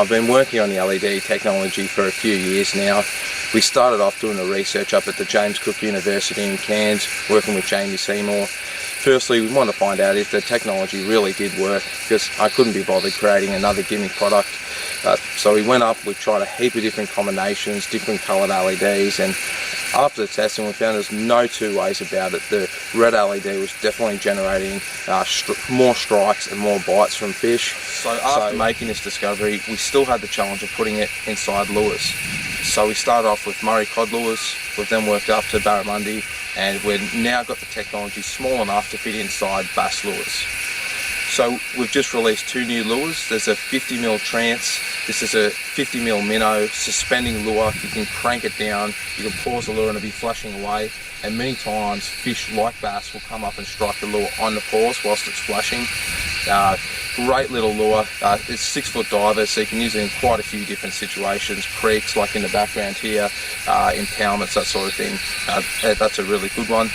I've been working on the LED technology for a few years now. We started off doing the research up at the James Cook University in Cairns, working with Jamie Seymour. Firstly, we wanted to find out if the technology really did work, because I couldn't be bothered creating another gimmick product. So we went up, we tried a heap of different combinations, different coloured LEDs, and after the testing we found there's no two ways about it. The red LED was definitely generating more strikes and more bites from fish. So after making this discovery, we still had the challenge of putting it inside lures. So we started off with Murray cod lures, we've then worked up to barramundi, and we've now got the technology small enough to fit inside bass lures. So we've just released two new lures. There's a 50mm Trance. This is a 50mm Minnow suspending lure. You can crank it down, you can pause the lure and it'll be flashing away. And many times fish like bass will come up and strike the lure on the pause whilst it's flashing. Great little lure. It's 6 foot diver, so you can use it in quite a few different situations. Creeks like in the background here, impoundments, that sort of thing. That's a really good one.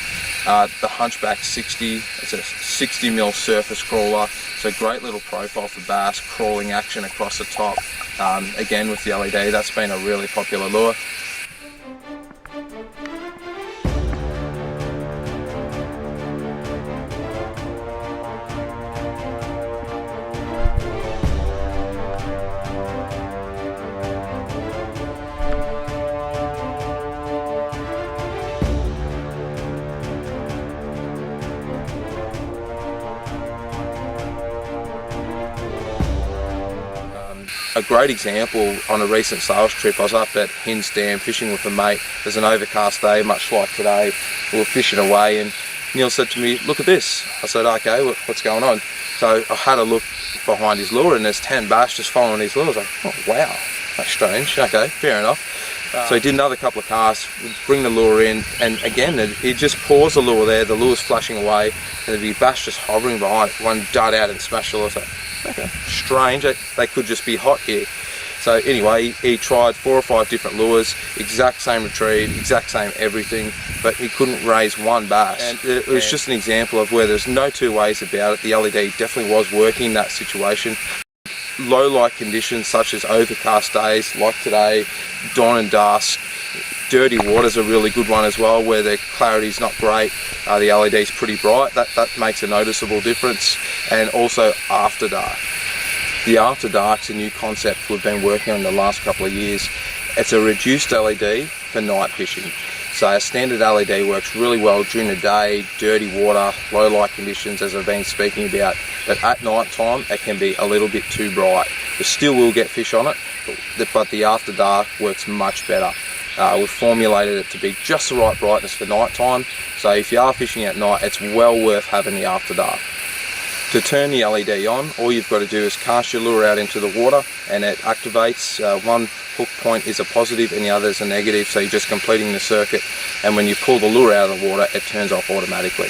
The Hunchback 60, it's a 60mm surface crawler. It's a great little profile for bass, crawling action across the top. Again with the LED, that's been a really popular lure. A great example, on a recent sales trip, I was up at Hinds Dam fishing with a mate. There's an overcast day, much like today. We were fishing away and Neil said to me, "Look at this." I said, "Okay, what's going on?" So I had a look behind his lure and there's 10 bass just following his lure. I was like, "Oh wow, that's strange." Okay, fair enough. So he did another couple of casts, would bring the lure in, and again he'd just pause the lure there, the lure's flashing away, and there'd be bass just hovering behind it. One dart out and smash the lure. So, okay, strange, they could just be hot here. So anyway, he tried 4 or 5 different lures, exact same retrieve, exact same everything, but he couldn't raise one bass. And it was just an example of where there's no two ways about it. The LED definitely was working in that situation. Low light conditions such as overcast days like today, dawn and dusk, dirty water's a really good one as well, where the clarity's not great, the LED's pretty bright, that makes a noticeable difference. And also after dark. The after dark's a new concept we've been working on the last couple of years. It's a reduced LED for night fishing. So a standard LED works really well during the day, dirty water, low light conditions as I've been speaking about, but at night time it can be a little bit too bright. You still will get fish on it, but the after dark works much better. We've formulated it to be just the right brightness for night time, so if you are fishing at night it's well worth having the after dark. To turn the LED on, all you've got to do is cast your lure out into the water and it activates. One hook point is a positive and the other is a negative, so you're just completing the circuit, and when you pull the lure out of the water it turns off automatically.